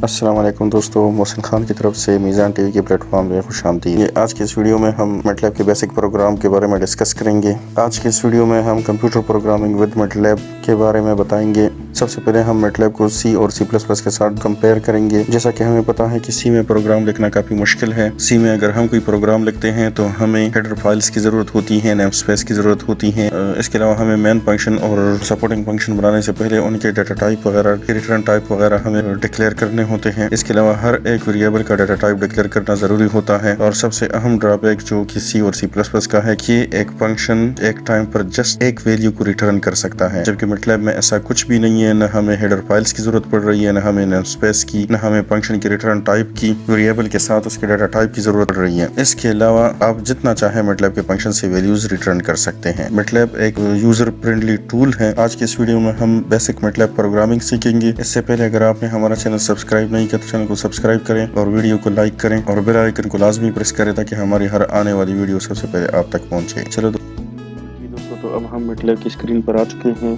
السلام علیکم دوستو، محسن خان کی طرف سے میزان ٹی وی کے پلیٹ فارم میں خوش آمدید۔ آج کے اس ویڈیو میں ہم میٹلیب کے بیسک پروگرام کے بارے میں ڈسکس کریں گے۔ آج کے اس ویڈیو میں ہم کمپیوٹر پروگرامنگ ود میٹلیب کے بارے میں بتائیں گے۔ سب سے پہلے ہم میٹلیب کو سی اور سی پلس پلس کے ساتھ کمپیئر کریں گے۔ جیسا کہ ہمیں پتا ہے کہ سی میں پروگرام لکھنا کافی مشکل ہے۔ سی میں اگر ہم کوئی پروگرام لکھتے ہیں تو ہمیں ہیڈر فائلز کی ضرورت ہوتی ہے، نیم سپیس کی ضرورت ہوتی ہے۔ اس کے علاوہ ہمیں مین فنکشن اور سپورٹنگ فنکشن بنانے سے پہلے ان کے ڈیٹا ٹائپ وغیرہ، ریٹرن ٹائپ وغیرہ ہمیں ڈکلیئر کرنے ہوتے ہیں۔ اس کے علاوہ ہر ایک ویریبل کا ڈیٹا ٹائپ ڈکلیئر کرنا ضروری ہوتا ہے۔ اور سب سے اہم ڈرا بیک جو کہ سی اور سی پلس پلس کا ہے کہ ایک فنکشن ایک ٹائم پر جسٹ ایک ویلیو کو ریٹرن کر سکتا ہے، جبکہ میٹلیب میں ایسا کچھ بھی نہیں ہے۔ نہ ہمیں ہیڈر فائلز کی ضرورت پڑ رہی ہے، نہ ہمیں نیم سپیس کی، نہ ہمیں فنکشن کی ریٹرن ٹائپ کی، ویریبل کے ساتھ اس کے ڈیٹا ٹائپ کی ضرورت پڑ رہی ہے۔ اس کے علاوہ آپ جتنا چاہے میٹلیب کے فنکشن سے ویلیوز ریٹرن کر سکتے ہیں۔ میٹلیب ایک یوزر فرینڈلی ٹول ہے۔ آج کے اس ویڈیو میں ہم بیسک میٹلیب پروگرامنگ سیکھیں گے۔ اس سے پہلے اگر آپ نے ہمارا چینل سبسکرائب نہیں کیا تو چینل کو سبسکرائب کریں اور ویڈیو کو لائک کریں اور بیل آئیکن کو لازمی پریس کریں تاکہ ہماری ہر آنے والی ویڈیو سب سے پہلے آپ تک پہنچے۔ چلو دوستو، تو اب ہم میٹلیب کی اسکرین پر آ چکے ہیں۔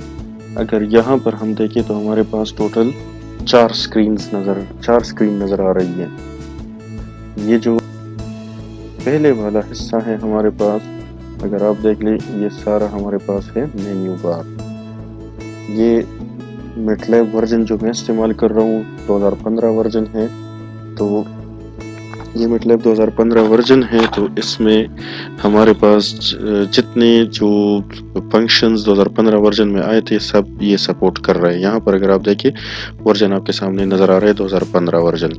اگر یہاں پر ہم دیکھیں تو ہمارے پاس ٹوٹل چار اسکرین نظر آ رہی ہے۔ یہ جو پہلے والا حصہ ہے ہمارے پاس، اگر آپ دیکھ لیں، یہ سارا ہمارے پاس ہے مینیو بار۔ یہ میٹلیب ورژن جو میں استعمال کر رہا ہوں 2015 ورژن ہے، تو یہ میٹلیب 2015 ورژن ہے، تو اس میں ہمارے پاس جتنے جو فنکشنز 2015 ورژن میں آئے تھے سب یہ سپورٹ کر رہے ہیں۔ یہاں پر اگر آپ دیکھیں ورژن آپ کے سامنے نظر آ رہا ہے 2015 ورژن۔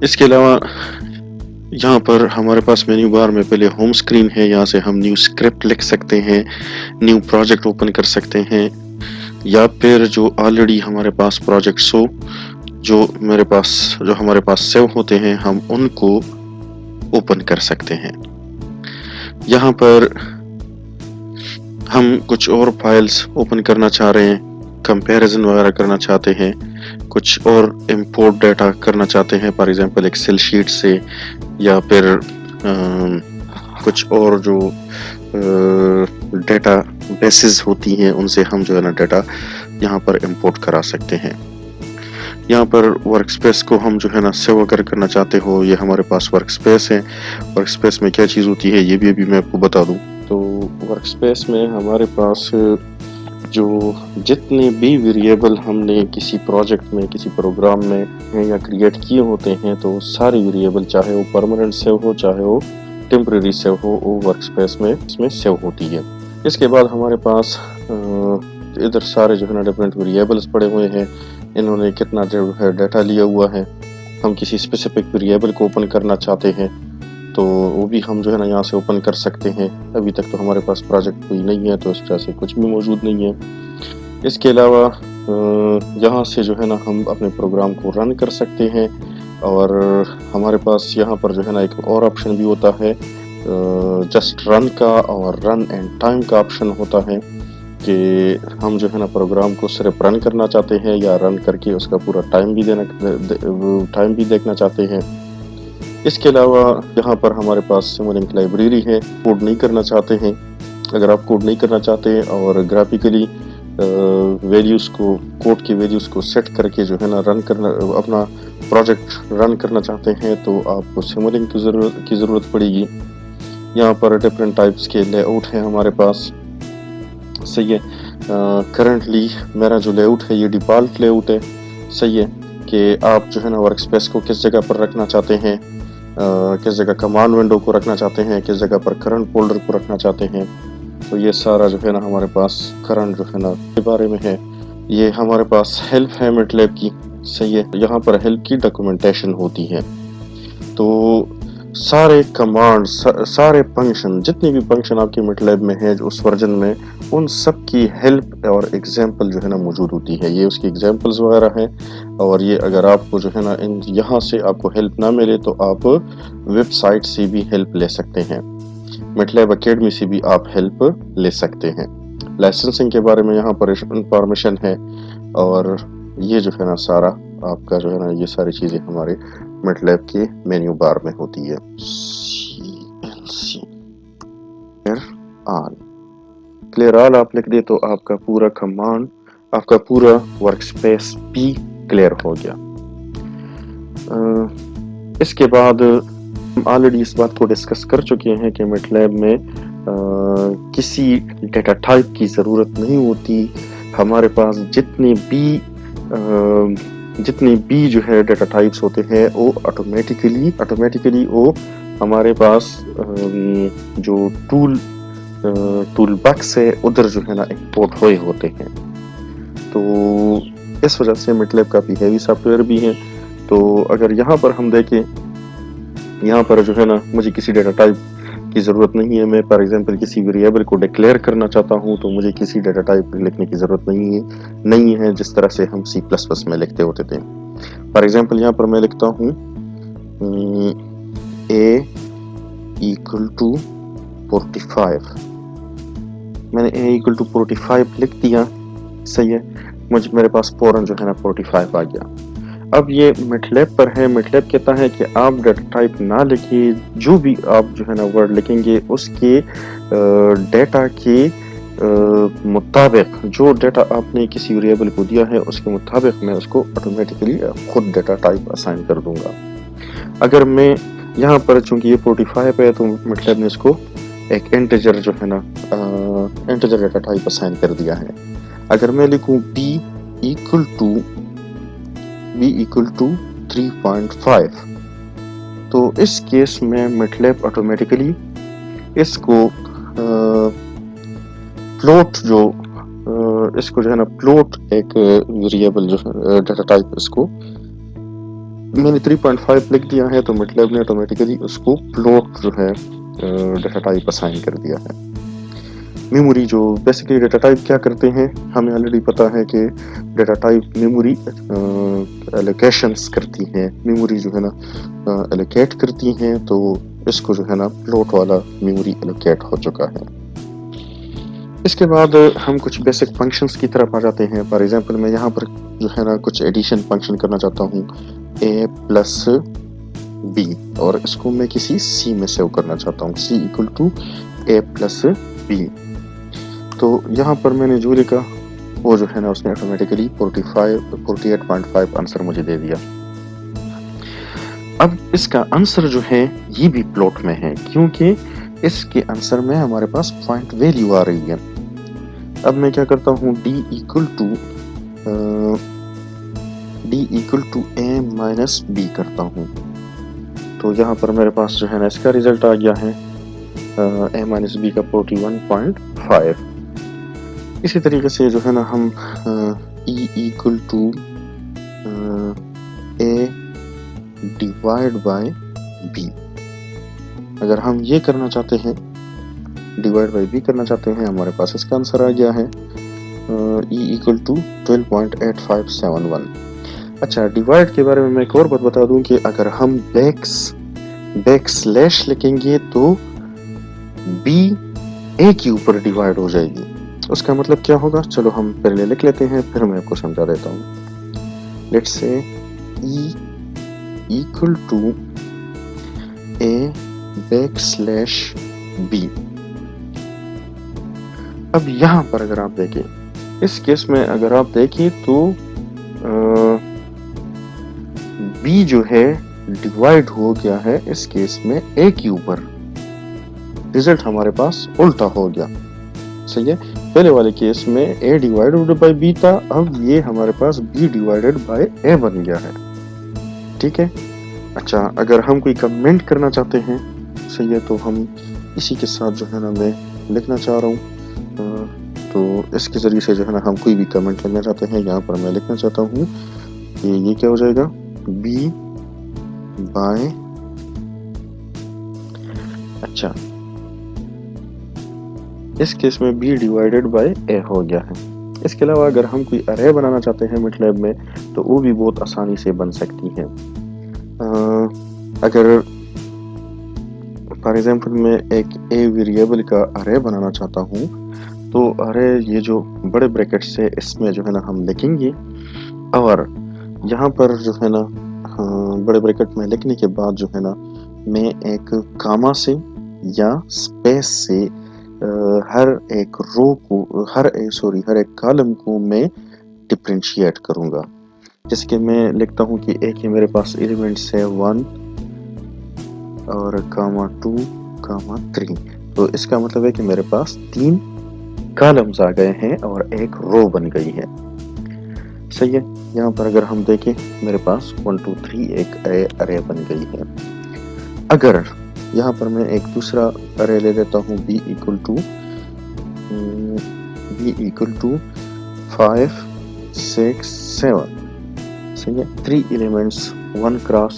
اس کے علاوہ یہاں پر ہمارے پاس مینیو بار میں پہلے ہوم سکرین ہے، یہاں سے ہم نیو اسکرپٹ لکھ سکتے ہیں، نیو پروجیکٹ اوپن کر سکتے ہیں، یا پھر جو آلریڈی ہمارے پاس پروجیکٹس ہو جو ہمارے پاس سیو ہوتے ہیں ہم ان کو اوپن کر سکتے ہیں۔ یہاں پر ہم کچھ اور فائلز اوپن کرنا چاہ رہے ہیں، کمپیریزن وغیرہ کرنا چاہتے ہیں، کچھ اور امپورٹ ڈیٹا کرنا چاہتے ہیں، فار ایگزامپل ایکسل شیٹ سے، یا پھر کچھ اور جو ڈیٹا بیسز ہوتی ہیں ان سے ہم جو ہے نا ڈیٹا یہاں پر امپورٹ کرا سکتے ہیں۔ یہاں پر ورک سپیس کو ہم جو ہے نا سیو اگر کرنا چاہتے ہو، یہ ہمارے پاس ورک سپیس ہے۔ ورک سپیس میں کیا چیز ہوتی ہے یہ بھی ابھی میں آپ کو بتا دوں۔ تو ورک سپیس میں ہمارے پاس جو جتنے بھی ویریبل ہم نے کسی پروجیکٹ میں، کسی پروگرام میں یا کریٹ کیے ہوتے ہیں، تو ساری ویریبل چاہے وہ پرماننٹ سیو ہو چاہے وہ ٹیمپریری سیو ہو، وہ ورک سپیس میں اس میں سیو ہوتی ہے۔ اس کے بعد ہمارے پاس ادھر سارے جو ہے نا ڈفرینٹ ویریبلز پڑے ہوئے ہیں، انہوں نے کتنا جو ہے ڈیٹا لیا ہوا ہے۔ ہم کسی اسپیسیفک ویریبل کو اوپن کرنا چاہتے ہیں تو وہ بھی ہم جو ہے نا یہاں سے اوپن کر سکتے ہیں۔ ابھی تک تو ہمارے پاس پروجیکٹ کوئی نہیں ہے تو اس طرح سے کچھ بھی موجود نہیں ہے۔ اس کے علاوہ یہاں سے جو ہے نا ہم اپنے پروگرام کو رن کر سکتے ہیں، اور ہمارے پاس یہاں پر جو ہے نا ایک اور آپشن بھی ہوتا ہے جسٹ رن کا، اور رن اینڈ ٹائم کا آپشن ہوتا ہے کہ ہم جو ہے نا پروگرام کو صرف رن کرنا چاہتے ہیں یا رن کر کے اس کا پورا ٹائم بھی دیکھنا چاہتے ہیں۔ اس کے علاوہ یہاں پر ہمارے پاس سیمولنک لائبریری ہے۔ کوڈ نہیں کرنا چاہتے ہیں، اگر آپ کوڈ نہیں کرنا چاہتے اور گرافیکلی ویلیوز کو، کوڈ کی ویلیوز کو سیٹ کر کے جو ہے نا رن کرنا، اپنا پروجیکٹ رن کرنا چاہتے ہیں، تو آپ کو سیمولنک کی ضرورت پڑے گی۔ یہاں پر ڈفرینٹ ٹائپس کے لے آؤٹ ہیں ہمارے پاس، صحیح ہے۔ کرنٹلی میرا جو لے آؤٹ ہے یہ ڈیفالٹ لے آؤٹ ہے، صحیح ہے، کہ آپ جو ہے نا ورک سپیس کو کس جگہ پر رکھنا چاہتے ہیں، کس جگہ کمانڈ ونڈو کو رکھنا چاہتے ہیں، کس جگہ پر کرنٹ فولڈر کو رکھنا چاہتے ہیں، تو یہ سارا جو ہے نا ہمارے پاس کرنٹ جو ہے نا کے بارے میں ہے۔ یہ ہمارے پاس ہیلپ ہے میٹلیب کی، صحیح ہے، یہاں پر ہیلپ کی ڈاکومنٹیشن ہوتی ہے۔ تو سارے کمانڈ، سارے فنکشن، جتنی بھی فنکشن آپ کے میٹلیب میں ہے جو اس ورژن میں، ان سب کی ہیلپ اور ایگزامپل جو ہے نا موجود ہوتی ہے۔ یہ اس کی ایگزامپلز وغیرہ ہیں، اور یہ اگر آپ کو جو ہے نا یہاں سے آپ کو ہیلپ نہ ملے تو آپ ویب سائٹ سے بھی ہیلپ لے سکتے ہیں، میٹلیب اکیڈمی سے بھی آپ ہیلپ لے سکتے ہیں۔ لائسنسنگ کے بارے میں یہاں پر انفارمیشن ہے، اور یہ جو ہے نا سارا آپ کا جو ہے نا یہ ساری چیزیں ہمارے میٹلیب کے مینیو بار میں ہوتی ہے۔ کلیئر آل آپ لکھ دے تو آپ کا پورا کمانڈ، آپ کا پورا ورک سپیس بھی کلیئر ہو گیا۔ اس کے بعد ہم آلریڈی اس بات کو ڈسکس کر چکے ہیں کہ میٹلیب میں کسی ڈیٹا ٹائپ کی ضرورت نہیں ہوتی، ہمارے پاس جتنی بھی جو ہے ڈیٹا ٹائپس ہوتے ہیں وہ آٹومیٹیکلی وہ ہمارے پاس جو ٹول باکس ہے ادھر جو ہے نا امپورٹ ہوئے ہوتے ہیں۔ تو اس وجہ سے میٹلیب کافی ہیوی سافٹ ویئر بھی ہے۔ تو اگر یہاں پر ہم دیکھیں، یہاں پر جو ہے نا مجھے کسی ڈیٹا ٹائپ کی ضرورت نہیں ہے، میں فار ایگزامپل کسی ویریبل کو ڈکلیئر کرنا چاہتا ہوں تو مجھے کسی ڈیٹا ٹائپ لکھنے کی ضرورت نہیں ہے جس طرح سے ہم C++ میں لکھتے ہوتے تھے۔ فار ایگزامپل یہاں پر میں لکھتا ہوں A = 45، میں نے A = 45 لکھ دیا، صحیح ہے، میرے پاس فوراً جو ہے نا 45 آ گیا۔ اب یہ میٹلیب پر ہے، میٹلیب کہتا ہے کہ آپ ڈیٹا ٹائپ نہ لکھیے، جو بھی آپ جو ہے نا ورڈ لکھیں گے اس کے ڈیٹا کے مطابق، جو ڈیٹا آپ نے کسی ویریبل کو دیا ہے اس کے مطابق میں اس کو آٹومیٹیکلی خود ڈیٹا ٹائپ اسائن کر دوں گا۔ اگر میں یہاں پر چونکہ یہ 45 ہے تو میٹلیب نے اس کو ایک انٹیجر جو ہے نا انٹیجر ڈیٹا ٹائپ اسائن کر دیا ہے۔ اگر میں لکھوں B = 3.5 تو اس کیس میں میٹلیب آٹومیٹیکلی اس کو جو ہے نا فلوٹ ایک ویریبل جو ہے ڈیٹا ٹائپ، اس کو میں نے 3.5 لکھ دیا ہے تو میٹلیب نے آٹومیٹیکلی اس کو فلوٹ جو ہے ڈیٹا ٹائپ اسائن کر دیا ہے۔ میموری جو بیسیکلی ڈیٹا ٹائپ کیا کرتے ہیں، ہمیں آلریڈی پتا ہے کہ ڈیٹا ٹائپ میموری ایلوکیشنز کرتی ہیں، میموری جو ہے نا ایلوکیٹ کرتی ہیں، تو اس کو جو ہے نا فلوٹ والا میموری ایلوکیٹ ہو چکا ہے۔ اس کے بعد ہم کچھ بیسک فنکشنز کی طرف آ جاتے ہیں۔ فار ایگزامپل میں یہاں پر جو ہے نا کچھ ایڈیشن فنکشن کرنا چاہتا ہوں A + B، اور اس کو میں کسی C میں سیو کرنا چاہتا ہوں، C = A + B۔ تو یہاں پر میں نے جو لکھا وہ جو ہے نا اس نے آٹومیٹیکلی 48.5 آنسر مجھے دے دیا۔ اب اس کا آنسر جو ہے یہ بھی پلاٹ میں ہے، کیونکہ اس کے آنسر میں ہمارے پاس پوائنٹ ویلیو آ رہی ہے۔ اب میں کیا کرتا ہوں، D = A - B کرتا ہوں، تو یہاں پر میرے پاس جو ہے نا اس کا ریزلٹ آ گیا ہے A - B کا 41.5۔ اسی طریقے سے جو ہے نا ہم E = A/B، اگر ہم یہ کرنا چاہتے ہیں، /B کرنا چاہتے ہیں، ہمارے پاس اس کا آنسر آ گیا ہے E = 12.8571۔ اچھا، ڈیوائڈ کے بارے میں ایک اور بات بتا دوں کہ اگر ہم بیک سلیش لکھیں گے تو B A کے اوپر ڈیوائڈ ہو جائے گی۔ اس کا مطلب کیا ہوگا، چلو ہم پہلے لکھ لیتے ہیں پھر میں آپ کو سمجھا دیتا ہوں۔ Let's say E = A/B۔ اب یہاں پر اگر آپ دیکھیں، اس کیس میں اگر آپ دیکھیں تو B جو ہے ڈیوائڈ ہو گیا ہے اس کیس میں A کے اوپر، ریزلٹ ہمارے پاس الٹا ہو گیا، صحیح ہے۔ پہلے والے کیس میں A / B تھا، اب یہ ہمارے پاس B / A بن گیا ہے، ٹھیک ہے۔ اچھا، اگر ہم کوئی کمنٹ کرنا چاہتے ہیں، صحیح ہے، تو ہم اسی کے ساتھ جو ہے نا میں لکھنا چاہ رہا ہوں، تو اس کے ذریعے سے جو ہے نا ہم کوئی بھی کمنٹ لکھنا چاہتے ہیں، یہاں پر میں لکھنا چاہتا ہوں کہ یہ کیا ہو جائے گا، B / اچھا اس کیس میں B / A ہو گیا ہے۔ اس کے علاوہ اگر ہم کوئی ارے بنانا چاہتے ہیں میٹلیب میں تو وہ بھی بہت آسانی سے بن سکتی ہے۔ اگر فار ایگزامپل میں ایک A ویریبل کا ارے بنانا چاہتا ہوں تو ارے یہ جو بڑے بریکٹس ہے اس میں جو ہے نا ہم لکھیں گے، اور یہاں پر جو ہے نا بڑے بریکٹ میں لکھنے کے بعد جو ہے نا میں ایک کاما سے یا سپیس سے ہر ایک کالم کو میں ڈفرینشیٹ کروں گا۔ جیسے کہ میں لکھتا ہوں کہ ایک ہی میرے پاس ایلیمنٹس ہے 1 اور کاما 2 کاما 3. تو اس کا مطلب ہے کہ میرے پاس 3 کالمز آ گئے ہیں اور ایک رو بن گئی ہے. صحیح ہے. یہاں پر اگر ہم دیکھیں میرے پاس 1 2 3 ایک ارے بن گئی ہے. اگر یہاں پر میں ایک دوسرا ارے لے لیتا ہوں b equal to 5 6 7. صحیح ہے. 3 ایلیمنٹس 1 کراس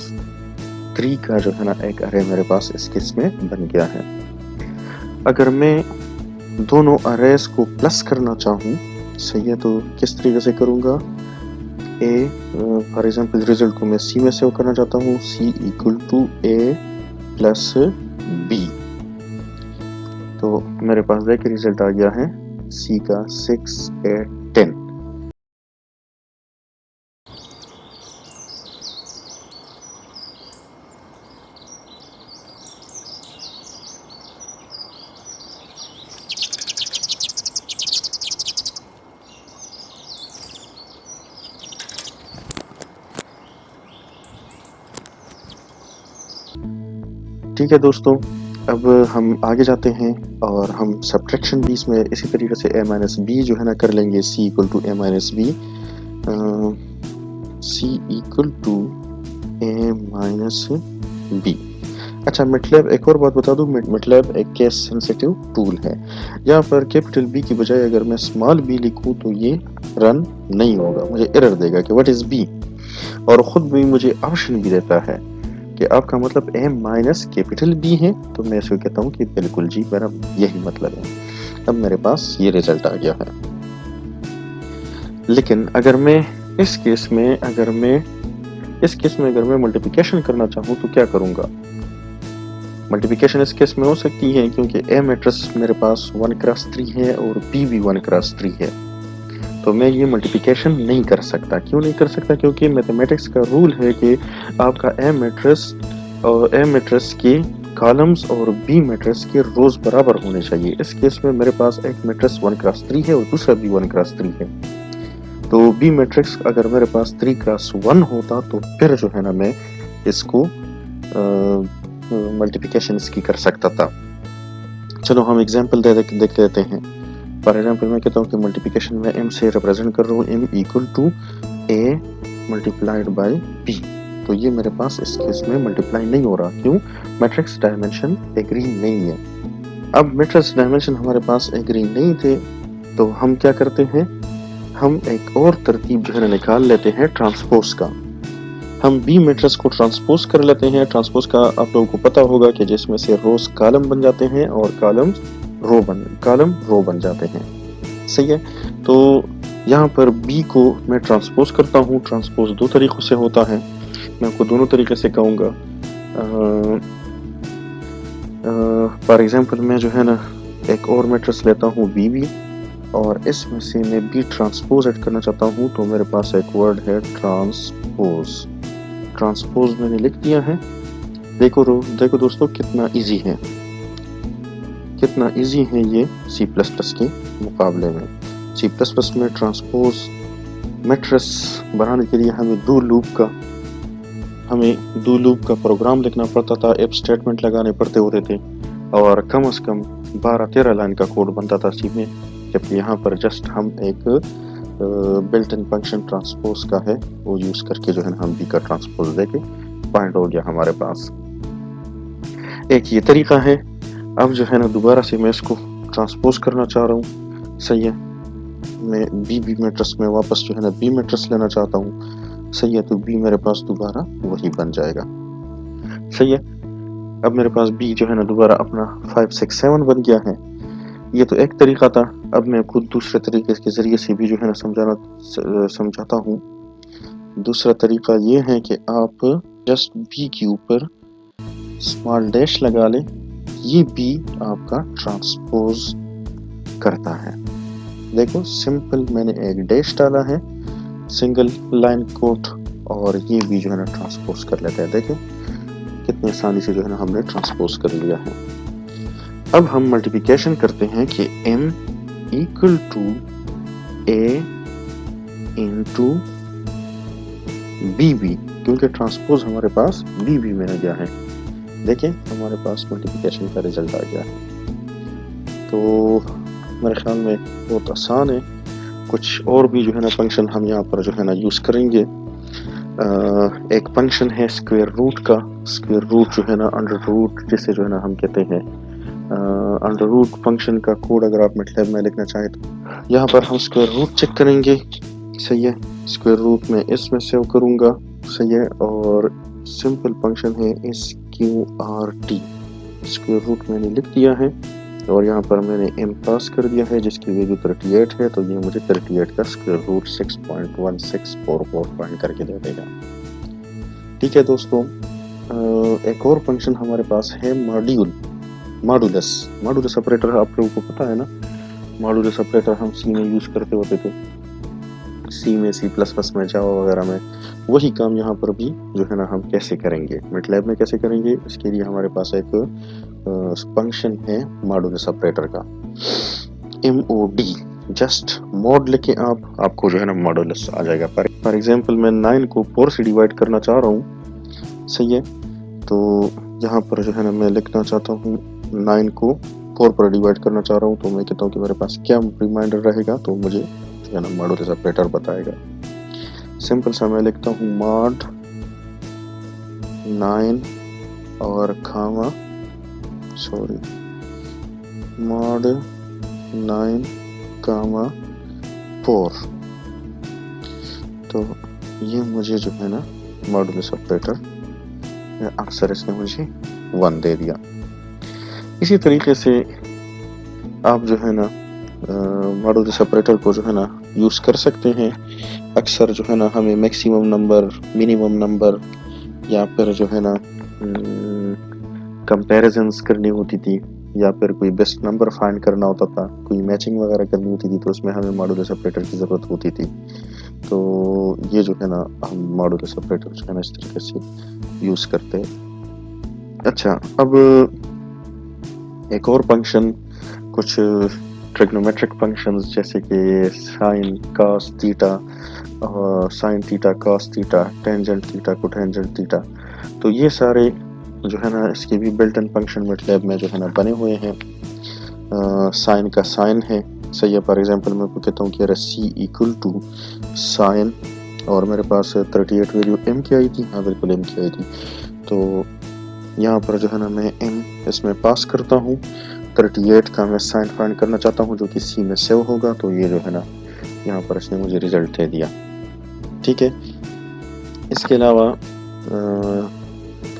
3 کا جو ہے نا ایک ارے میرے پاس اس کیس میں بن گیا ہے. اگر میں دونوں اریز کو پلس کرنا چاہوں صحیح ہے تو کس طریقے سے کروں گا. فار ایگزامپل ریزلٹ کو میں سی میں سیو کرنا چاہتا ہوں. C equal to A plus B. تو میرے پاس دیکھیں ریزلٹ آ گیا ہے سی کا 6 8 10. ٹھیک ہے دوستوں، اب ہم آگے جاتے ہیں اور ہم سبٹریکشن بھی اس میں اسی طریقے سے اے مائنس بی جو ہے نا کر لیں گے. C equal to A minus B. C equal to A minus B. اچھا مٹلیب ایک اور بات بتا دوں، مٹلیب ایک کیس سینسیٹیو ٹول ہے. یہاں پر کیپٹل بی کی بجائے اگر میں اسمال بی لکھوں تو یہ رن نہیں ہوگا، مجھے ایرر دے گا کہ واٹ از بی. اور خود بھی مجھے آپشن بھی دیتا ہے کہ آپ کا مطلب اے مائنس کیپٹل بی ہے. تو میں اسے کہتا ہوں کہ بالکل جی میرا یہی مطلب ہے. اب میرے پاس یہ ریزلٹ آ گیا ہے. لیکن اگر میں اس کیس میں اگر میں ملٹیپلیکیشن کرنا چاہوں تو کیا کروں گا. ملٹیپلیکیشن اس کیس میں ہو سکتی ہے کیونکہ اے میٹرس میرے پاس 1 کراس 3 ہے اور بی بھی 1 کراس 3 ہے. تو میں یہ ملٹیپلیکیشن نہیں کر سکتا. کیوں نہیں کر سکتا؟ کیونکہ میتھمیٹکس کا رول ہے کہ آپ کا اے میٹرس کے کالمز اور بی میٹرس کے روز برابر ہونے چاہیے. اس کیس میں میرے پاس ایک میٹرس 1 کراس 3 ہے اور دوسرا بھی 1 کراس 3 ہے. تو بی میٹرکس اگر میرے پاس 3 کراس 1 ہوتا تو پھر جو ہے نا میں اس کو ملٹیپلیکیشن اس کی کر سکتا تھا. چلو ہم ایگزامپل دیکھ لیتے ہیں. فار ایگزامپل میں کہتا ہوں کہ ملٹیپلیکیشن میں ایم سے ریپرزینٹ کر رہا ہوں M equal to A multiplied by B. تو یہ میرے پاس اس کیس میں ملٹیپلائی نہیں ہو رہا. کیوں؟ میٹرکس ڈائمینشن ایگری نہیں ہے. اب میٹرکس ڈائمینشن ہمارے پاس ایگری نہیں تھے تو ہم کیا کرتے ہیں، ہم ایک اور ترتیب جو ہے نکال لیتے ہیں ٹرانسپوز کا. ہم بی میٹرس کو ٹرانسپوز کر لیتے ہیں. ٹرانسپوز کا آپ لوگوں کو پتا ہوگا کہ جس میں سے روز کالم بن جاتے ہیں اور کالم رو بن جاتے ہیں. صحیح ہے. تو یہاں پر بی کو میں ٹرانسپوز کرتا ہوں. ٹرانسپوز 2 طریقوں سے ہوتا ہے. میں آپ کو دونوں طریقے سے کہوں گا. فار ایگزامپل میں جو ہے نا ایک اور میٹرس لیتا ہوں بی بی اور اس میں سے میں بی ٹرانسپوز ایڈ کرنا چاہتا ہوں. تو میرے پاس ایک ورڈ ہے ٹرانسپوز میں نے لکھ دیا ہے. دیکھو دوستو کتنا ایزی ہے یہ سی پلس پلس کے مقابلے میں. سی پلس پلس میں ٹرانسپوز میٹرس بنانے کے لیے ہمیں دو لوپ کا پروگرام لکھنا پڑتا تھا. ایف سٹیٹمنٹ لگانے پڑتے ہوتے تھے اور کم از کم 12-13 لائن کا کوڈ بنتا تھا سی میں. جبکہ یہاں پر جسٹ ہم ایک بلٹ ان فنکشن ٹرانسپوز کا ہے وہ یوز کر کے جو ہے ہم بی کا ٹرانسپوز دے کے پوائنٹ ہو گیا ہمارے پاس. ایک یہ طریقہ ہے. اب جو ہے نا دوبارہ سے میں اس کو ٹرانسپوز کرنا چاہ رہا ہوں. صحیح ہے. میں بی میٹرس میں واپس جو ہے نا بی میٹرس لینا چاہتا ہوں. صحیح ہے. تو بی میرے پاس دوبارہ وہی بن جائے گا. صحیح ہے. اب میرے پاس بی جو ہے نا دوبارہ اپنا 5 6 7 بن گیا ہے. یہ تو ایک طریقہ تھا. اب میں خود دوسرے طریقے کے ذریعے سے بھی جو ہے نا سمجھاتا ہوں. دوسرا طریقہ یہ ہے کہ آپ جسٹ بی کے اوپر اسمال ڈیش لگا لیں. یہ بی آپ کا ٹرانسپوز کرتا ہے. دیکھو سمپل میں نے ایک ڈیش ڈالا ہے سنگل لائن کوٹ اور یہ بھی جو ہے نا ٹرانسپوز کر لیتا ہے. دیکھیں کتنی آسانی سے جو ہے نا ہم نے ٹرانسپوز کر لیا ہے. اب ہم ملٹیپلیکیشن کرتے ہیں کہ m equal to a into B B, کیونکہ ٹرانسپوز ہمارے پاس بی بی میں آ گیا ہے. دیکھیں ہمارے پاس ملٹیپلیکیشن کا رزلٹ آ گیا ہے. تو میرے خیال میں بہت آسان ہے. کچھ اور بھی جو ہے نا فنکشن ہم یہاں پر جو ہے نا یوز کریں گے. ایک فنکشن ہے اسکوائر روٹ کا. اسکوائر روٹ جو ہے نا انڈر روٹ جسے جو ہے نا ہم کہتے ہیں انڈر روٹ فنکشن کا کوڈ اگر آپ مطلب میں لکھنا چاہیں تو یہاں پر ہم اسکوائر روٹ چیک کریں گے. صحیح ہے. اسکوائر روٹ میں اس میں سیو کروں گا. صحیح ہے. اور سمپل فنکشن ہے SQRT. اسکوائر روٹ میں نے لکھ دیا ہے اور یہاں پر میں نے m پاس کر دیا ہے جس کی ویلیو 38 ہے. تو یہ مجھے 38 کا اسکوائر روٹ 6.1644 فائنڈ کر کے دے دے گا. ٹھیک ہے دوستوں. ایک اور فنکشن ہمارے پاس ہے ماڈولس. ماڈولس آپریٹر آپ لوگوں کو پتا ہے نا. ماڈولس آپریٹر ہم سی میں یوز کرتے ہوتے تھے. سی میں C++ میں جاوا وغیرہ میں. وہی کام یہاں پر بھی جو ہے نا ہم کیسے کریں گے, مطلب میں کیسے کریں گے. اس کے لیے ہمارے پاس ایک فنکشن ہے ماڈولس آپریٹر کا MOD. جسٹ موڈ لکھیں آپ کو جو ہے نا ماڈولس آ جائے گا. فار ایگزامپل میں 9 کو 4 سے ڈیوائڈ کرنا چاہ رہا ہوں. صحیح ہے. تو یہاں پر جو ہے نا میں لکھنا چاہتا ہوں 9 کو 4 پر ڈیوائڈ کرنا چاہ رہا ہوں. تو میں کہتا ہوں کہ میرے پاس کیا ریمائنڈر رہے گا. تو مجھے جو ہے نا ماڈولس آپریٹر بتائے گا. سمپل سا میں لکھتا ہوں ماڈ 9 اور کھاما ماڈ 9 کاما 4. تو یہ مجھے جو ہے نا ماڈولس آپریٹر آنسر اس نے مجھے 1 دے دیا. اسی طریقے سے آپ جو ہے نا ماڈولس آپریٹر کو جو ہے نا یوز کر سکتے ہیں. اکثر جو ہے نا ہمیں میکسیمم نمبر, منیمم نمبر یا پھر جو ہے نا کمپیریزنز کرنی ہوتی تھی یا پھر کوئی بیسٹ نمبر فائنڈ کرنا ہوتا تھا, کوئی میچنگ وغیرہ کرنی ہوتی تھی. تو اس میں ہمیں ماڈولس آپریٹر کی ضرورت ہوتی تھی. تو یہ جو ہے نا ہم ماڈولس آپریٹر جو ہے نا اس طریقے سے یوز کرتے ہیں. اچھا, اب ایک اور فنکشن کچھ ٹریگنومیٹرک فنکشنز جیسے کہ sine cos theta, sine theta cos theta, tangent theta cotangent theta. تو یہ سارے جو ہے نا اس کے بھی بلٹ ان فنکشن مطلب میں جو ہے نا بنے ہوئے ہیں. سائن کا سائن ہے. صحیح ہے. فار ایگزامپل میں کہتا ہوں کہ C = سائن اور میرے پاس 38 ویلیو m کی آئی تھی. ہاں بالکل m کی آئی تھی. تو یہاں پر جو ہے نا میں m اس میں پاس کرتا ہوں. 38 کا میں سائن فائنڈ کرنا چاہتا ہوں جو کہ C میں سیو ہوگا. تو یہ جو ہے نا یہاں پر اس نے مجھے ریزلٹ دے دیا. ٹھیک ہے. اس کے علاوہ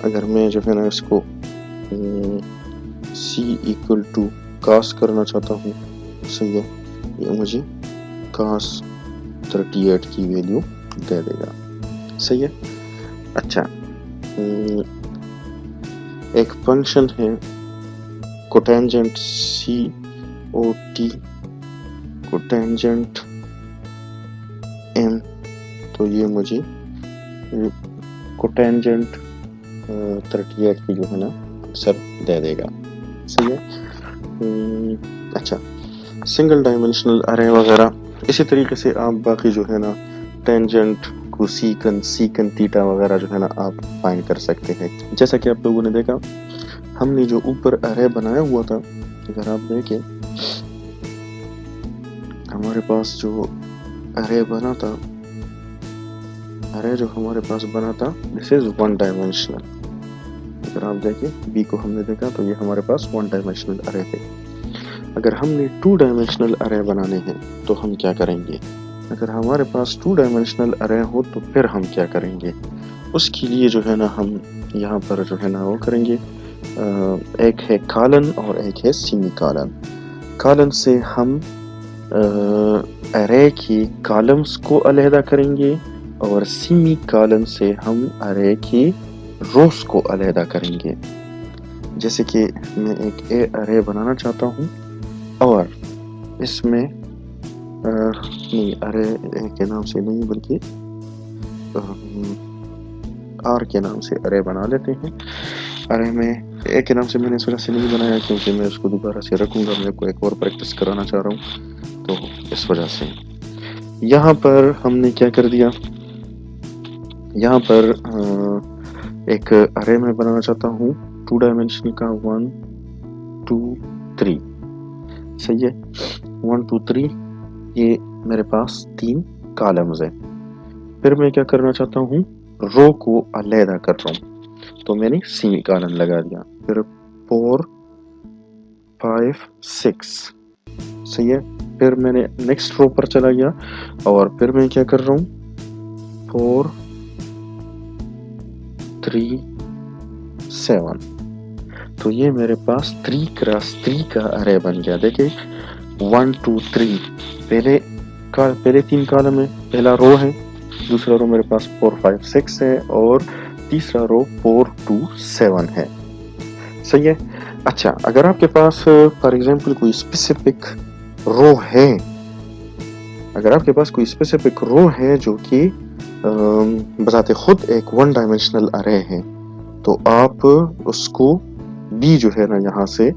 اگر میں جو ہے نا اس کو C = cos کرنا چاہتا ہوں. صحیح ہے. یہ مجھے cos 38 کی ویلیو دے دے گا. صحیح ہے. اچھا, ایک فنکشن ہے کوٹینجنٹ COT کوٹینجنٹ M. تو یہ مجھے کوٹینجنٹ 38 کی جو ہے نا آنسر دے دے گا. صحیح ہے. اچھا, سنگل ڈائمینشنل ارے وغیرہ اسی طریقے سے آپ باقی جو ہے نا ٹینجنٹ کو سیکن تھیٹا وغیرہ جو ہے نا آپ فائنڈ کر سکتے ہیں. جیسا کہ آپ لوگوں نے دیکھا ہم نے جو اوپر ارے بنایا ہوا تھا, اگر آپ دیکھیں ہمارے پاس جو ارے بنا تھا, ارے جو ہمارے پاس بنا تھا دس از 1 ڈائمینشنل. اگر آپ دیکھیں بی کو ہم نے دیکھا تو یہ ہمارے پاس 1 ڈائمینشنل ارے تھے. اگر ہم نے 2 ڈائمینشنل ارے بنانے ہیں تو ہم کیا کریں گے. اگر ہمارے پاس 2 ڈائمینشنل ارے ہو تو پھر ہم کیا کریں گے. اس کے لیے جو ہے نا ہم یہاں پر جو ہے نا وہ کریں گے. ایک ہے کالن اور ایک ہے سیمی کالن. کالن سے ہم ارے کی کالمز کو علیحدہ کریں گے اور سیمی کالن سے ہم ارے کی روز کو علیحدہ کریں گے. جیسے کہ میں ایک ارے بنانا چاہتا ہوں اور اس میں نہیں ارے کے نام سے نہیں بلکہ آر کے نام سے ارے بنا لیتے ہیں. ارے میں ایک کے نام سے میں نے اس وجہ سے نہیں بنایا کیونکہ میں اس کو دوبارہ سے رکھوں گا. میں کو ایک اور پریکٹس کرانا چاہ رہا ہوں تو اس وجہ سے یہاں پر ہم نے کیا کر دیا. یہاں پر ایک ارے میں بنانا چاہتا ہوں 2 ڈائمینشن کا 1 2 3. صحیح ہے. 1 2 3 یہ میرے پاس 3 کالمز ہیں. پھر میں کیا کرنا چاہتا ہوں، رو کو علیحدہ کر رہا ہوں، تو میں نے سیمی کالن لگا دیا. پھر 4 5 6. صحیح ہے. پھر میں نے نیکسٹ رو پر چلا گیا اور پھر میں کیا کر رہا ہوں، 4 3 7. تو یہ میرے پاس 3 کراس 3 کا ارے بن گیا. دیکھیں 1 2 3 پہلے 3 کالم ہے، پہلا رو ہے، دوسرا رو میرے پاس 4 5 6 ہے اور تیسرا رو 4 2 7 ہے. صحیح ہے. اچھا، اگر آپ کے پاس فار ایگزامپل کوئی اسپیسیفک رو ہے، اگر آپ کے پاس کوئی اسپیسیفک رو ہے جو کہ بذات خود ایک 1 ڈائمینشنل ارے ہے، تو آپ اس کو بھی جو ہے نا یہاں سے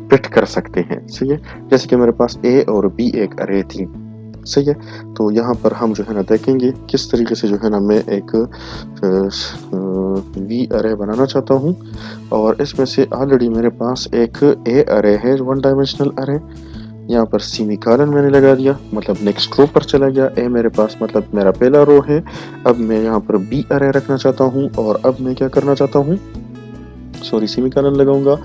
پٹ کر سکتے ہیں. صحیح ہے. جیسے کہ میرے پاس اے اور بی ایک ارے تھی. صحیح ہے. تو یہاں پر ہم جو ہے نا دیکھیں گے کس طریقے سے جو ہے نا میں ایک وی ارے بنانا چاہتا ہوں، اور اس میں سے آلریڈی میرے پاس ایک اے ارے ہے 1 ڈائمینشنل ارے. یہاں پر سیمی کالن میں نے لگا دیا، مطلب نیکسٹ رو پر چلا گیا. اے میرے پاس مطلب میرا پہلا رو ہے. اب میں یہاں پر بی ارے رکھنا چاہتا ہوں اور اب میں کیا کرنا چاہتا ہوں، سیمی کالن لگاؤں گا.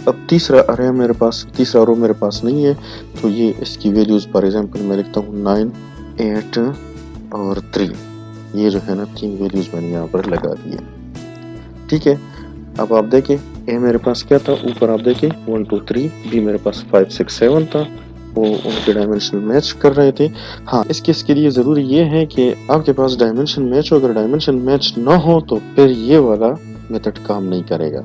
اب تیسرا ارے میرے پاس، تیسرا رو میرے پاس نہیں ہے، تو یہ اس کی ویلیوز فار ایگزامپل میں لکھتا ہوں 9 8 اور 3. یہ جو ہے نا 3 ویلیوز میں نے یہاں پر لگا دی ہے. ٹھیک ہے. اب آپ دیکھیں اے میرے پاس کیا تھا، اوپر آپ دیکھیں 1 2 3، بی میرے پاس 5 6 7 تھا، وہ ان کے ڈائمینشن میچ کر رہے تھے. ہاں، اس کیس کے لیے ضروری یہ ہے کہ آپ کے پاس ڈائمینشن میچ ہو. اگر ڈائمینشن میچ نہ ہو تو پھر یہ والا میتھڈ کام نہیں کرے گا.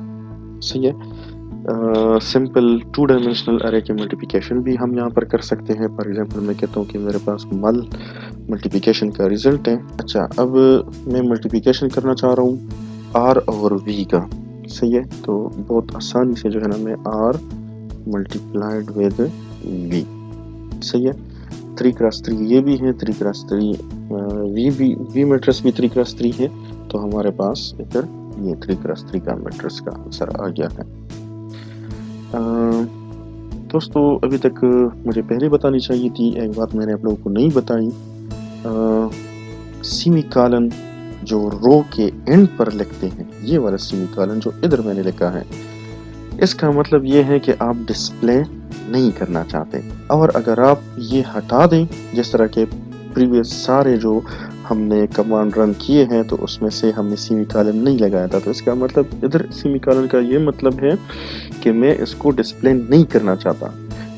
صحیح ہے. سمپل 2 ڈائمینشنل ارے کے ملٹیپلیکیشن بھی ہم یہاں پر کر سکتے ہیں. فار ایگزامپل میں کہتا ہوں کہ میرے پاس ملٹیپلیکیشن کا ریزلٹ ہے. اچھا، اب میں ملٹیپلیکیشن کرنا چاہ رہا ہوں آر اور وی کا. صحیح ہے. تو بہت آسانی سے جو ہے نا میں آر ملٹیپلائڈ ود وی. صحیح ہے. 3 کراس 3 یہ بھی ہے، 3 کراس 3 وی میٹرس بھی 3 کراس 3 ہے. تو ہمارے پاس ادھر یہ 3 کراس 3 کا میٹرس کا آنسر آ گیا ہے. دوستو ابھی تک مجھے پہلے بتانی چاہیے تھی، ایک بات میں نے آپ لوگوں کو نہیں بتائی. سیمی کالن جو رو کے اینڈ پر لکھتے ہیں، یہ والا سیمی کالن جو ادھر میں نے لکھا ہے، اس کا مطلب یہ ہے کہ آپ ڈسپلے نہیں کرنا چاہتے. اور اگر آپ یہ ہٹا دیں، جس طرح کے پریویس سارے جو ہم نے کمانڈ رن کیے ہیں تو اس میں سے ہم نے سیمی کالن نہیں لگایا تھا، تو اس کا مطلب ادھر سیمی کالن کا یہ مطلب ہے کہ میں اس کو ڈسپلے نہیں کرنا چاہتا.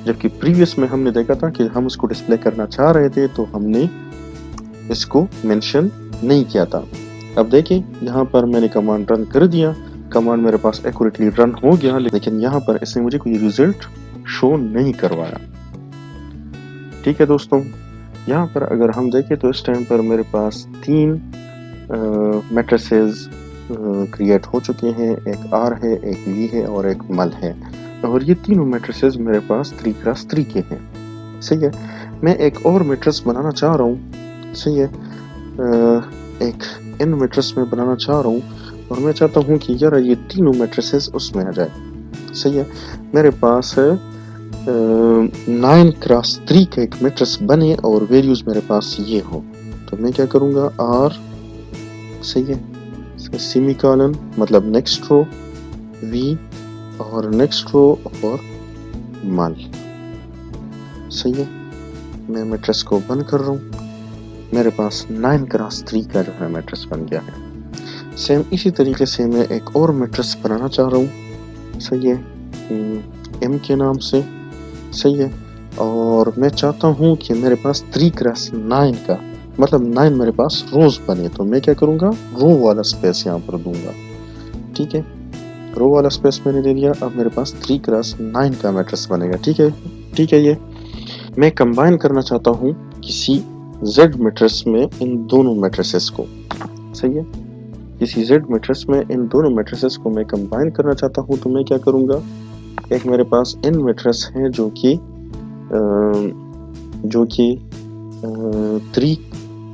جبکہ پریویس میں ہم نے دیکھا تھا کہ ہم اس کو ڈسپلے کرنا چاہ رہے تھے تو ہم نے اس کو مینشن نہیں کیا تھا. اب دیکھیں یہاں پر میں نے کمانڈ رن کر دیا، کمانڈ میرے پاس ایکوریٹلی رن ہو گیا، لیکن یہاں پر اس نے مجھے کوئی ریزلٹ شو نہیں کروایا. ٹھیک ہے دوستوں. یہاں پر اگر ہم دیکھیں تو اس ٹائم پر میرے پاس 3 میٹریسز کریٹ ہو چکے ہیں. ایک آر ہے، ایک وی ہے اور ایک مل ہے، اور یہ تینوں میٹریسز میرے پاس 3 کراس 3 کے ہیں. صحیح ہے. میں ایک اور میٹرس بنانا چاہ رہا ہوں. صحیح ہے. ایک ان میٹرس میں بنانا چاہ رہا ہوں اور میں چاہتا ہوں کہ یار یہ تینوں میٹریسز اس میں آ جائے. صحیح ہے. میرے پاس 9 کراس 3 کا ایک میٹرس بنے اور ویلیوز میرے پاس یہ ہو. تو میں کیا کروں گا، آر، صحیح ہے، سیمی کالن مطلب نیکسٹ رو، وی اور نیکسٹ رو اور مل. صحیح ہے. میں میٹرس کو بند کر رہا ہوں. میرے پاس 9 کراس 3 کا جو ہے میٹرس بن گیا ہے. سیم اسی طریقے سے میں ایک اور میٹرس بنانا چاہ رہا ہوں. صحیح ہے، ایم کے نام سے. صحیح ہے. اور میں چاہتا ہوں کہ میرے پاس 3 کراس 9 کا مطلب 9 میرے پاس روز بنے. تو میں کیا کروں گا، رو والا سپیس یہاں پر دوں گا. ٹھیک ہے. رو والا سپیس میں نے دے دیا. اب میرے پاس 3 کراس 9 کا میٹرس بنے گا. ٹھیک ہے. ٹھیک ہے. یہ میں کمبائن کرنا چاہتا ہوں کسی زیڈ میٹرس میں ان دونوں میٹریسز کو. صحیح ہے. کسی زیڈ میٹرس میں ان دونوں میٹریسز کو میں کمبائن کرنا چاہتا ہوں. تو میں کیا کروں گا، ایک میرے پاس ان میٹرس ہے جو کہ 3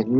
N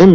M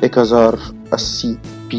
1080p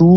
2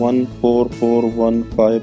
1 4 4 1 5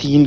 3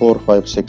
4 5 6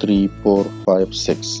3 4 5 6,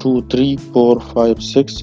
2 3 4 5 6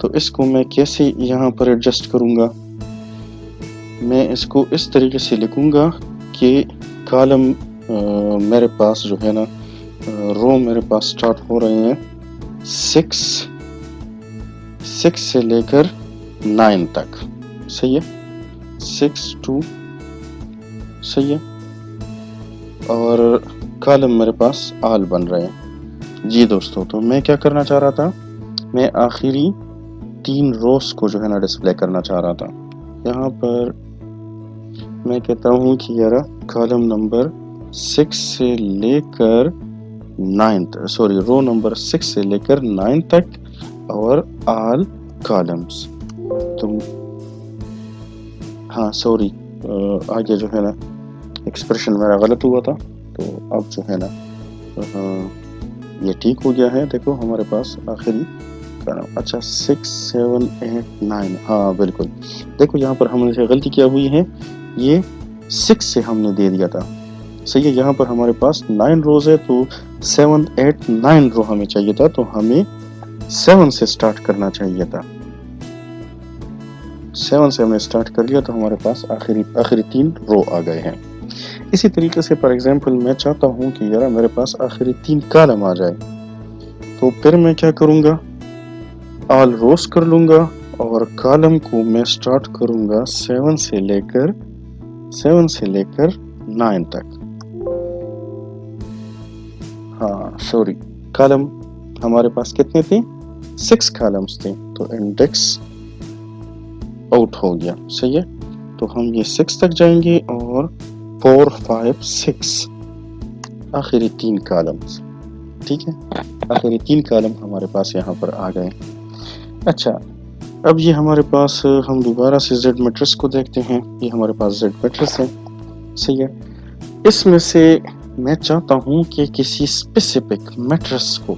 تو اس کو میں کیسے یہاں پر ایڈجسٹ کروں گا؟ میں اس کو اس طریقے سے لکھوں گا کہ کالم میرے پاس جو ہے نا رو میرے پاس سٹارٹ ہو رہے ہیں 6 سے لے کر 9 تک. صحیح ہے، 6 to صحیح ہے، اور کالم میرے پاس آل بن رہے ہیں. جی دوستو، تو میں کیا کرنا چاہ رہا تھا، میں آخری 3 روز کو جو ہے نا ڈسپلے کرنا چاہ رہا تھا. یہاں پر میں کہتا ہوں کہ یار کالم نمبر 6 سے لے کر 9 سوری رو نمبر 6 سے لے کر 9 تک اور آل کالمز. تم ہاں سوری آگے جو ہے نا ایکسپریشن میرا غلط ہوا تھا، تو اب جو ہے نا یہ ٹھیک ہو گیا ہے. دیکھو ہمارے پاس آخری اچھا 6 7 8 9 ہاں بالکل. دیکھو یہاں پر ہم نے غلطی کیا ہوئی ہے، یہ 6 سے ہم نے دے دیا تھا. صحیح ہے، یہاں پر ہمارے پاس 9 روز ہے تو 7 8 9 رو ہمیں چاہیے تھا، تو ہمیں 7 سے سٹارٹ کرنا چاہیے تھا. 7 سے ہم نے سٹارٹ کر لیا تو ہمارے پاس آخری 3 رو آ گئے ہیں. اسی طریقے سے پر ایگزامپل میں چاہتا ہوں کہ یار میرے پاس آخری 3 کالم آ جائے، تو پھر میں کیا کروں گا، آل روز کر لوں گا اور کالم کو میں سٹارٹ کروں گا 7 سے لے کر 9 تک. ہاں سوری، کالم ہمارے پاس کتنے تھے، 6 کالمز تھے، تو انڈیکس آؤٹ ہو گیا. صحیح ہے، تو ہم یہ 6 تک جائیں گے اور 4 5 6 آخری 3 کالمز. ٹھیک ہے، آخری 3 کالم ہمارے پاس یہاں پر آ گئے. اچھا، اب یہ ہمارے پاس ہم دوبارہ سے زیڈ میٹرس کو دیکھتے ہیں. یہ ہمارے پاس زیڈ میٹرس ہے. صحیح ہے، اس میں سے میں چاہتا ہوں کہ کسی اسپیسیفک میٹرس کو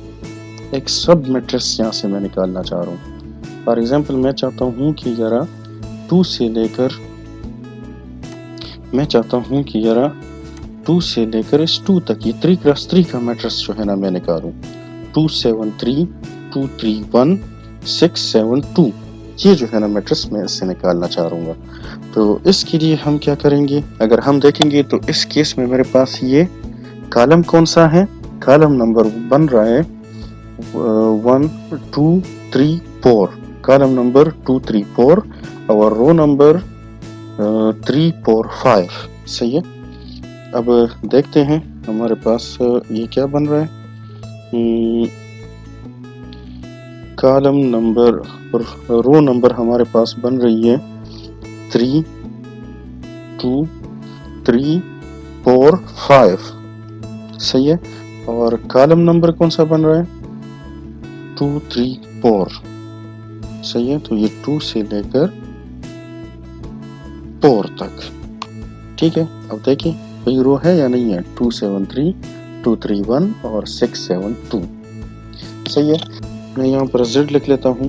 ایک سب میٹرس یہاں سے میں نکالنا چاہ رہا ہوں. فار ایگزامپل میں چاہتا ہوں کہ ذرا 2 سے لے کر اس 2 تک یہ 3x3 کا میٹرس جو ہے نا میں نکالوں. 2 7 3 2 3 1 6 7 2 یہ جو ہے نا میٹرس میں اس سے نکالنا چاہ رہا ہوں. تو اس کے لیے ہم کیا کریں گے، اگر ہم دیکھیں گے تو اس کیس میں میرے پاس یہ کالم کون سا ہے، کالم نمبر بن رہا ہے 1 2 3 4 کالم نمبر 2 3 4 اور رو نمبر 3 4 5. صحیح ہے، اب دیکھتے ہیں ہمارے پاس یہ کیا بن رہا ہے. کالم نمبر رو نمبر ہمارے پاس بن رہی ہے 3 2 3 4 5. صحیح ہے، اور کالم نمبر کون سا بن رہا ہے 2 3 4. صحیح ہے، تو یہ 2 سے لے کر 4 تک. ٹھیک ہے، اب دیکھیں کوئی رو ہے یا نہیں ہے. 2 7 3 2 3 1 اور 6 7 2. صحیح ہے، میں یہاں پر زیڈ لکھ لیتا ہوں،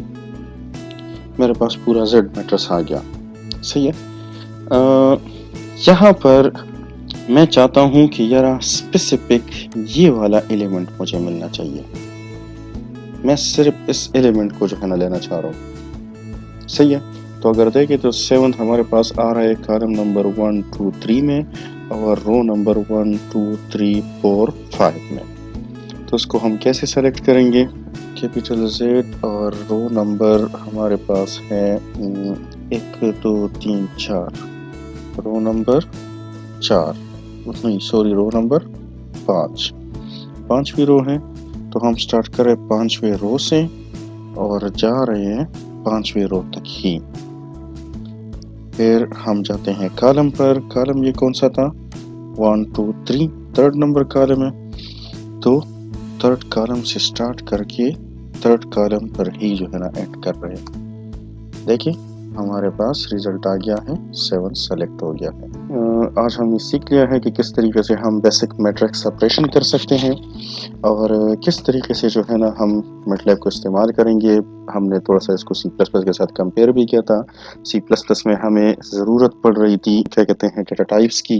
میرے پاس پورا زیڈ میٹرس آ گیا. صحیح ہے، یہاں پر میں چاہتا ہوں کہ یار اسپیسیفک یہ والا ایلیمنٹ مجھے ملنا چاہیے. میں صرف اس ایلیمنٹ کو جو ہے نا لینا چاہ رہا ہوں. صحیح ہے، تو اگر دیکھیں تو 7 ہمارے پاس آ رہا ہے کالم نمبر 1 2 3 میں اور رو نمبر 1 2 3 4 5 میں. تو اس کو ہم کیسے سلیکٹ کریں گے، کیپیٹل زیڈ اور رو نمبر ہمارے پاس ہے 1 2 3 4 رو نمبر 4 نہیں سوری رو نمبر 5ویں رو ہے. تو ہم سٹارٹ کریں 5ویں رو سے اور جا رہے ہیں 5ویں رو تک ہی. پھر ہم جاتے ہیں کالم پر. کالم یہ کون سا تھا 1 2 3 3rd نمبر کالم ہے، تو 3rd کالم سے سٹارٹ کر کے 3rd کالم پر ہی جو ہے نا اینڈ کر رہے ہیں. دیکھیں ہمارے پاس ریزلٹ آ گیا ہے 7 سلیکٹ ہو گیا ہے. آج ہم نے سیکھ لیا ہے کہ کس طریقے سے ہم بیسک میٹرک سپریشن کر سکتے ہیں اور کس طریقے سے جو ہے نا ہم میٹلیب کو استعمال کریں گے. ہم نے تھوڑا سا اس کو C++ کے ساتھ کمپیئر بھی کیا تھا. C++ میں ہمیں ضرورت پڑ رہی تھی کیا کہتے ہیں ڈیٹا ٹائپس کی،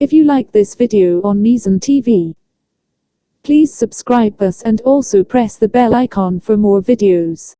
If you like this video on Mizan TV, please subscribe us and also press the bell icon for more videos.